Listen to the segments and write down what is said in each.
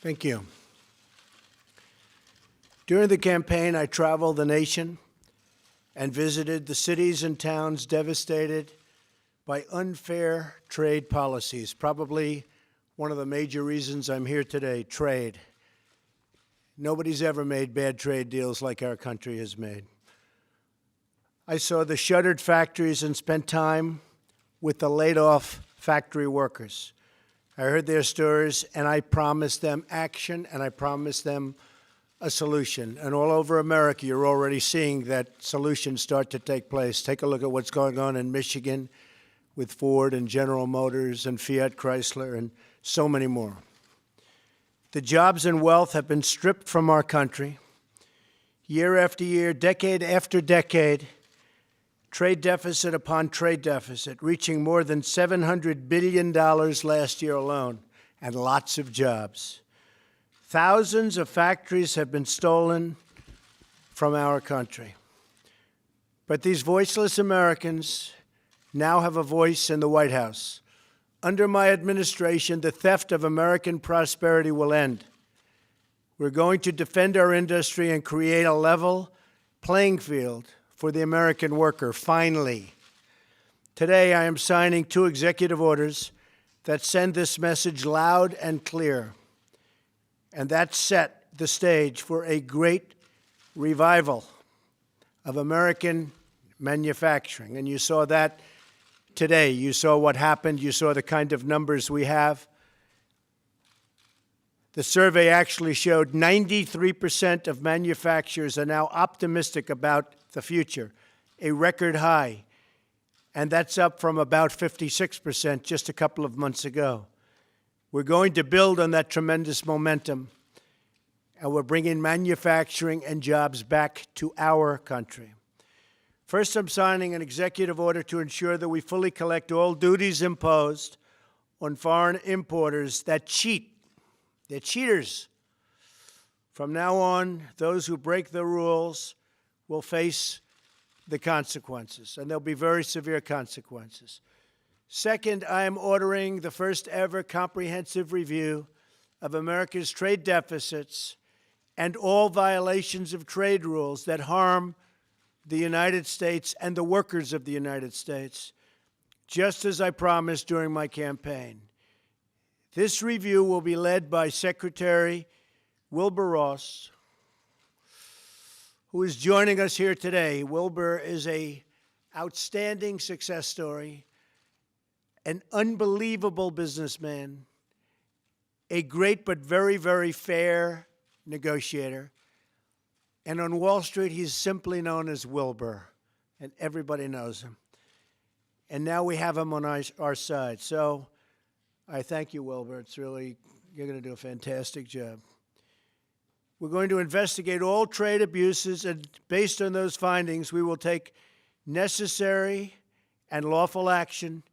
Thank you. During the campaign, I traveled the nation and visited the cities and towns devastated by unfair trade policies. Probably one of the major reasons I'm here today, trade. Nobody's ever made bad trade deals like our country has made. I saw the shuttered factories and spent time with the laid-off factory workers. I heard their stories, and I promised them action, and I promised them a solution. And all over America, you're already seeing that solutions start to take place. Take a look at what's going on in Michigan with Ford and General Motors and Fiat Chrysler and so many more. The jobs and wealth have been stripped from our country. Year after year, decade after decade, trade deficit upon trade deficit, reaching more than $700 billion last year alone, and lots of jobs. Thousands of factories have been stolen from our country. But these voiceless Americans now have a voice in the White House. Under my administration, the theft of American prosperity will end. We're going to defend our industry and create a level playing field for the American worker, finally. Today, I am signing 2 executive orders that send this message loud and clear, and that set the stage for a great revival of American manufacturing. And you saw that today. You saw what happened. You saw the kind of numbers we have. The survey actually showed 93% of manufacturers are now optimistic about the future, a record high. And that's up from about 56% just a couple of months ago. We're going to build on that tremendous momentum, and we're bringing manufacturing and jobs back to our country. First, I'm signing an executive order to ensure that we fully collect all duties imposed on foreign importers that cheat. They're cheaters. From now on, those who break the rules will face the consequences, and there'll be very severe consequences. Second, I am ordering the first ever comprehensive review of America's trade deficits and all violations of trade rules that harm the United States and the workers of the United States, just as I promised during my campaign. This review will be led by Secretary Wilbur Ross, who is joining us here today. Wilbur is an outstanding success story, an unbelievable businessman, a great but very, very fair negotiator. And on Wall Street, he's simply known as Wilbur, and everybody knows him. And now we have him on our side. So I thank you, Wilbur. It's really, you're going to do a fantastic job. We're going to investigate all trade abuses, and based on those findings, we will take necessary and lawful action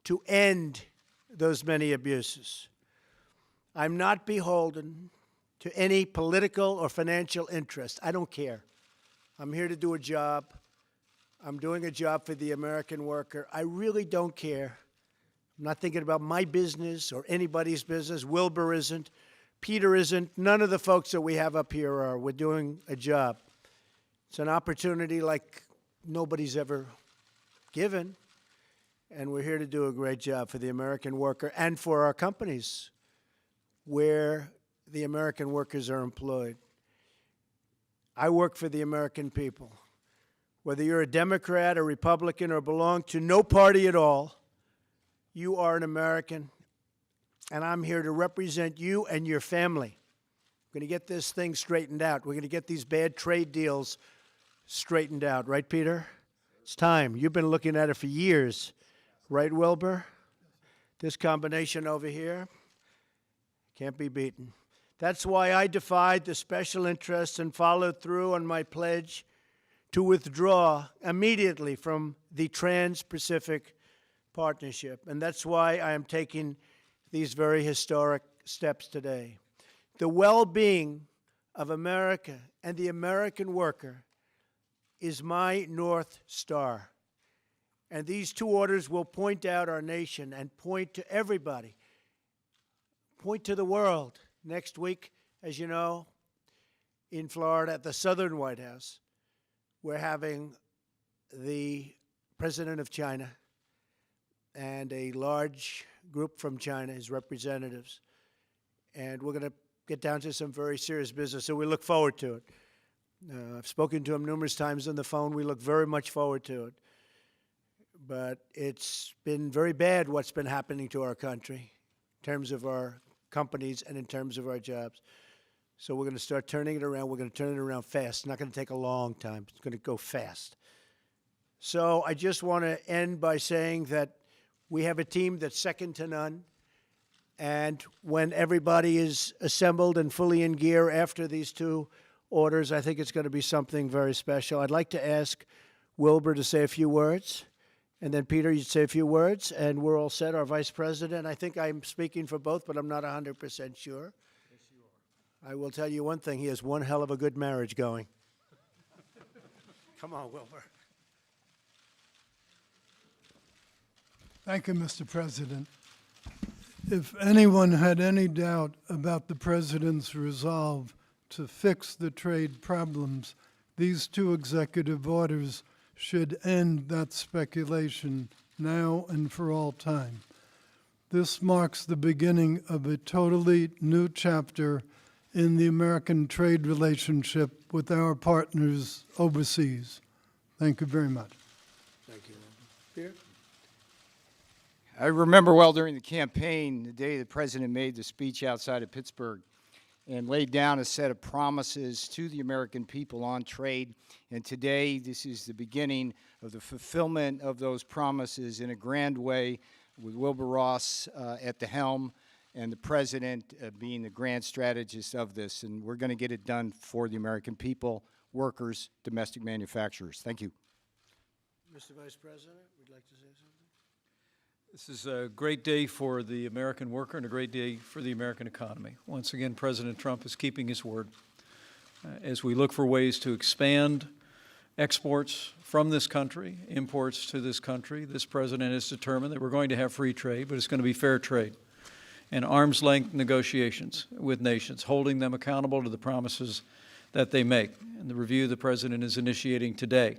to end those many abuses. I'm not beholden to any political or financial interest. I don't care. I'm here to do a job. I'm doing a job for the American worker. I really don't care. I'm not thinking about my business or anybody's business. Wilbur isn't. Peter isn't. None of the folks that we have up here are. We're doing a job. It's an opportunity like nobody's ever given. And we're here to do a great job for the American worker and for our companies where the American workers are employed. I work for the American people. Whether you're a Democrat, a Republican, or belong to no party at all, you are an American, and I'm here to represent you and your family. We're going to get this thing straightened out. We're going to get these bad trade deals straightened out. Right, Peter? It's time. You've been looking at it for years. Right, Wilbur? This combination over here can't be beaten. That's why I defied the special interests and followed through on my pledge to withdraw immediately from the Trans-Pacific Partnership. And that's why I am taking these very historic steps today. The well-being of America and the American worker is my North Star. And these 2 orders will point out our nation and point to everybody, point to the world Next week, as you know, in Florida at the Southern White House, we're having the President of China and a large group from China, his representatives, and we're going to get down to some very serious business, so we look forward to it. I've spoken to him numerous times on the phone. We look very much forward to it. But it's been very bad what's been happening to our country in terms of our companies and in terms of our jobs. So we're going to start turning it around. We're going to turn it around fast. It's not going to take a long time. It's going to go fast. So I just want to end by saying that we have a team that's second to none. And when everybody is assembled and fully in gear after these two orders, I think it's going to be something very special. I'd like to ask Wilbur to say a few words. And then, Peter, you'd say a few words, and we're all set. Our vice president, I think I'm speaking for both, but I'm not 100% sure. Yes, you are. I will tell you one thing. He has one hell of a good marriage going. Come on, Wilbur. Thank you, Mr. President. If anyone had any doubt about the President's resolve to fix the trade problems, these two executive orders should end that speculation now and for all time. This marks the beginning of a totally new chapter in the American trade relationship with our partners overseas. Thank you very much. Thank you, Wilbur. Peter? I remember well during the campaign, the day the president made the speech outside of Pittsburgh and laid down a set of promises to the American people on trade. And today, this is the beginning of the fulfillment of those promises in a grand way, with Wilbur Ross at the helm and the president being the grand strategist of this. And we're going to get it done for the American people, workers, domestic manufacturers. Thank you. Mr. Vice President, would you like to say something? This is a great day for the American worker and a great day for the American economy. Once again, President Trump is keeping his word. As we look for ways to expand exports from this country, imports to this country, this president is determined that we're going to have free trade, but it's going to be fair trade and arm's length negotiations with nations, holding them accountable to the promises that they make. And the review the president is initiating today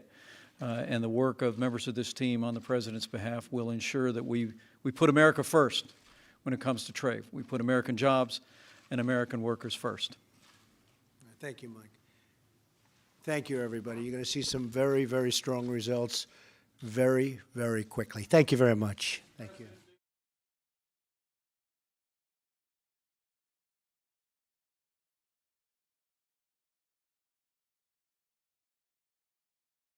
and the work of members of this team on the president's behalf will ensure that we put America first when it comes to trade. We put American jobs and American workers first. Thank you, Mike. Thank you, everybody. You're going to see some very, very strong results very, very quickly. Thank you very much. Thank you.